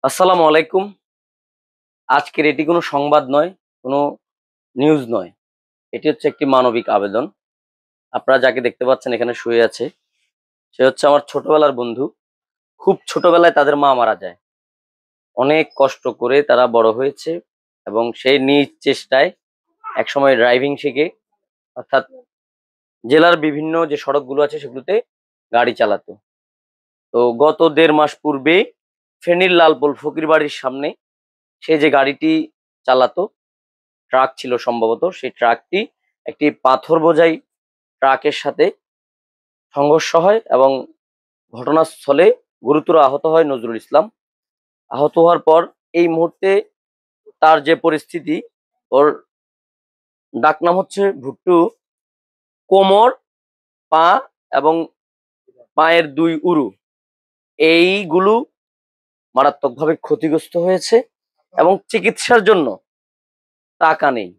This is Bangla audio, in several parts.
আসসালামু আলাইকুম। আজকের এটি কোনো সংবাদ নয়, কোনো নিউজ নয়। এটি হচ্ছে একটি মানবিক আবেদন। আপনারা যাকে দেখতে পাচ্ছেন এখানে শুয়ে আছে, সে হচ্ছে আমার ছোটবেলার বন্ধু। খুব ছোটবেলায় তাদের মা মারা যায়। অনেক কষ্ট করে তারা বড় হয়েছে এবং সে নিজ চেষ্টায় একসময় ড্রাইভিং শিখে অর্থাৎ জেলার বিভিন্ন যে সড়কগুলো আছে সেগুলোতে গাড়ি চালাতো। তো গত ১.৫ মাস পূর্বে ফেনীর লালপুল ফকির বাড়ির সামনে সে যে গাড়িটি চালাতো ট্রাক ছিল সম্ভবত। সেই ট্রাকটি একটি পাথর বোঝাই ট্রাকের সাথে সংঘর্ষ হয় এবং ঘটনাস্থলে গুরুতর আহত হয় নজরুল ইসলাম। আহত হওয়ার পর এই মুহূর্তে তার যে পরিস্থিতি, ওর ডাকনাম হচ্ছে ভুট্টু। কোমর, পা এবং পায়ের ২ উরু এইগুলো মারাত্মকভাবে ক্ষতিগ্রস্ত হয়েছে এবং চিকিৎসার জন্য টাকা নেই।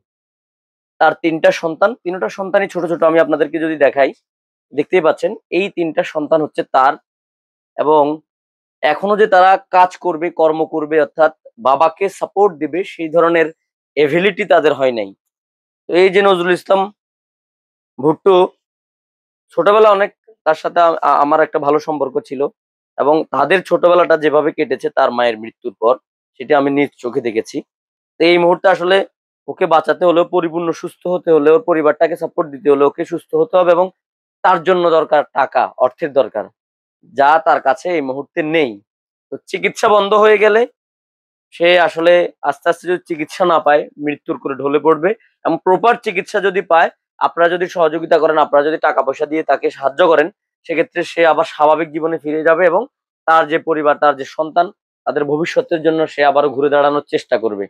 তার ৩ টা সন্তান, ৩ টা সন্তানই ছোট, ছোট। আমি আপনাদেরকে যদি দেখাই, দেখতেই পাচ্ছেন এই ৩ টা সন্তান হচ্ছে তার এবং এখনো যে তারা কাজ করবে, কর্ম করবে অর্থাৎ বাবাকে সাপোর্ট দিবে সেই ধরনের এবিলিটি তাদের হয় নাই। তো এই যে নজরুল ইসলাম ভুট্টু ছোটবেলা অনেক তার সাথে আমার একটা ভালো সম্পর্ক ছিল এবং তাদের ছোটবেলাটা যেভাবে কেটেছে তার মায়ের মৃত্যুর পর সেটা আমি নিজ চোখে দেখেছি। তো এই মুহূর্তে আসলে ওকে বাঁচাতে হলেও, পরিপূর্ণ সুস্থ হতে হলে, ওর পরিবারটাকে সাপোর্ট দিতে হলে ওকে সুস্থ হতে হবে এবং তার জন্য দরকার টাকা, অর্থের দরকার। যা তার কাছে এই মুহূর্তে নেই। তো চিকিৎসা বন্ধ হয়ে গেলে সে আসলে আস্তে, আস্তে যদি চিকিৎসা না পায় মৃত্যুর কোলে ঢলে পড়বে এবং প্রপার চিকিৎসা যদি পায়, আপনারা যদি সহযোগিতা করেন, আপনারা যদি টাকা পয়সা দিয়ে তাকে সাহায্য করেন, সেক্ষেত্রে সে আবার স্বাভাবিক জীবনে ফিরে যাবে এবং তার যে পরিবার, তার যে সন্তান, তাদের ভবিষ্যতের জন্য সে আবারও ঘুরে দাঁড়ানোর চেষ্টা করবে।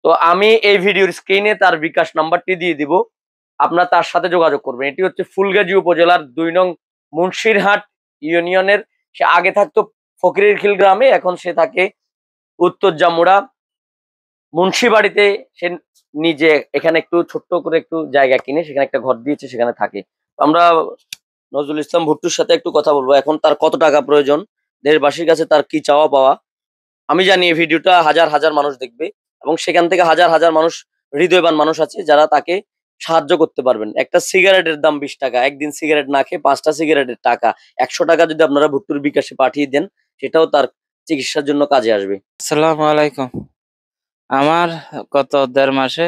তো আমি এই ভিডিওর স্ক্রিনে তার বিকাশ নাম্বারটি দিয়ে দিব। আপনারা তার সাথে যোগাযোগ করবেন। এটি হচ্ছে ফুলগাজী উপজেলার ২ নং মুন্সিরহাট ইউনিয়নের। সে আগে থাকতো ফকিরেরখিল গ্রামে, এখন সে থাকে উত্তর জামুড়া মুন্সিবাড়িতে। সে নিজে এখানে একটু ছোট্ট করে একটু জায়গা কিনে সেখানে একটা ঘর দিয়েছে, সেখানে থাকে। তো আমরা নজরুল ইসলাম ভুট্টুর সাথে একটু কথা বলবো। এখন তার কত টাকা প্রয়োজন, দেশবাসীর কাছে তার কি চাওয়া পাওয়া। আমি জানি এই ভিডিওটা হাজার, হাজার মানুষ দেখবে এবং সেখান থেকে হাজার, হাজার মানুষ, হৃদয়বান মানুষ আছে যারা তাকে সাহায্য করতে পারবেন। একটা সিগারেটের দাম ২০ টাকা। একদিন সিগারেট না খেয়ে ৫ টা সিগারেটের টাকা ১০০ টাকা যদি আপনারা ভুট্টুর বিকাশে পাঠিয়ে দেন, সেটাও তার চিকিৎসার জন্য কাজে আসবে। আসসালামু আলাইকুম। আমার গত ১.৫ মাসে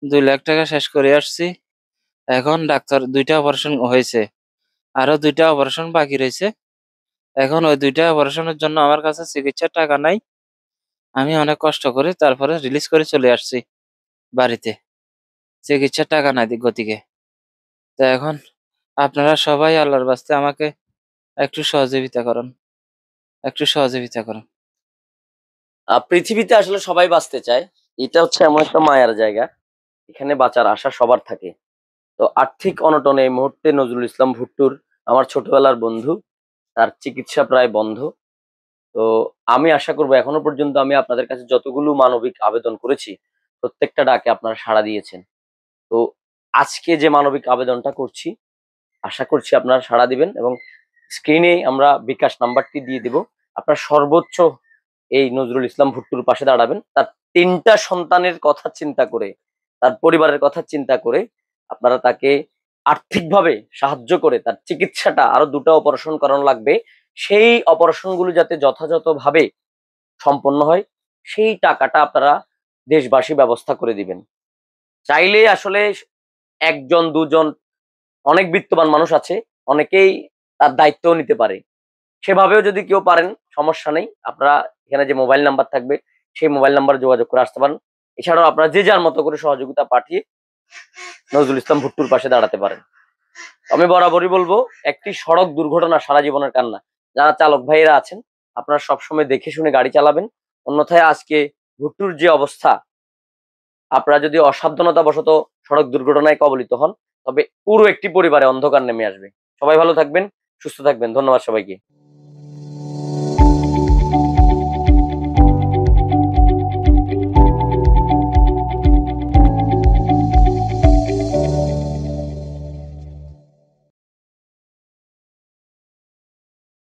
২ লাখ টাকা শেষ করে আসছি। এখন ডাক্তার ২টা অপারেশন হয়েছে, আরো ২টা অপারেশন বাকি রয়েছে। এখন ওই ২টা অপারেশনের জন্য আমার কাছে চিকিৎসার টাকা নাই। আমি অনেক কষ্ট করে তারপরে রিলিজ করে চলে আসছি বাড়িতে। চিকিৎসার টাকা নাই গতিকে। তো এখন আপনারা সবাই আল্লাহর বাস্তে আমাকে একটু সহযোগিতা করুন, একটু সহযোগিতা করুন। পৃথিবীতে আসলে সবাই বাঁচতে চায়। এটা হচ্ছে এমন একটা মায়ার জায়গা। এখানে বাঁচার আশা সবার থাকে। তো আর্থিক অনটনে এই মুহূর্তে নজরুল ইসলাম ভুট্টুর, আমার ছোটবেলার বন্ধু, তার চিকিৎসা প্রায় বন্ধ। তো আমি আশা করব, এখনো পর্যন্ত আমি আপনাদের কাছে যতগুলো মানবিক আবেদন করেছি, প্রত্যেকটা ডাকে আপনারা সাড়া দিয়েছেন। তো আজকে যে মানবিক আবেদনটা করছি, আশা করছি আপনারা সাড়া দিবেন এবং স্ক্রিনে আমরা বিকাশ নাম্বারটি দিয়ে দিব। আপনার সর্বোচ্চ এই নজরুল ইসলাম ভুট্টুর পাশে দাঁড়াবেন। তার ৩ টা সন্তানের কথা চিন্তা করে, তার পরিবারের কথা চিন্তা করে আপনারা তাকে আর্থিকভাবে সাহায্য করে তার চিকিৎসাটা, আরো ২ টা অপারেশন করানো লাগবে। সেই অপারেশনগুলো যাতে যথাযথভাবে সম্পন্ন হয়, সেই টাকাটা আপনারা দেশবাসী ব্যবস্থা করে দিবেন। চাইলে আসলে ১ জন ২ জন, অনেক বিত্তবান মানুষ আছে, অনেকেই তার দায়িত্বও নিতে পারে। সেভাবেও যদি কেউ পারেন, সমস্যা নেই। আপনারা এখানে যে মোবাইল নাম্বার থাকবে সেই মোবাইল নাম্বারে যোগাযোগ করে আসতে পারেন। এছাড়াও আপনারা যে যার মতো করে সহযোগিতা পাঠিয়ে নজরুল ইসলাম ভুট্টুর পাশে দাঁড়াতে পারেন। আমি বরাবরই বলবো, একটি সড়ক দুর্ঘটনা সারা জীবনের কান্না। যারা চালক ভাইয়েরা আছেন, আপনারা সবসময় দেখে শুনে গাড়ি চালাবেন। অন্যথায় আজকে ভুট্টুর যে অবস্থা, আপনারা যদি অসাবধানতাবশত সড়ক দুর্ঘটনায় কবলিত হন, তবে পুরো একটি পরিবারে অন্ধকার নেমে আসবে। সবাই ভালো থাকবেন, সুস্থ থাকবেন। ধন্যবাদ সবাইকে।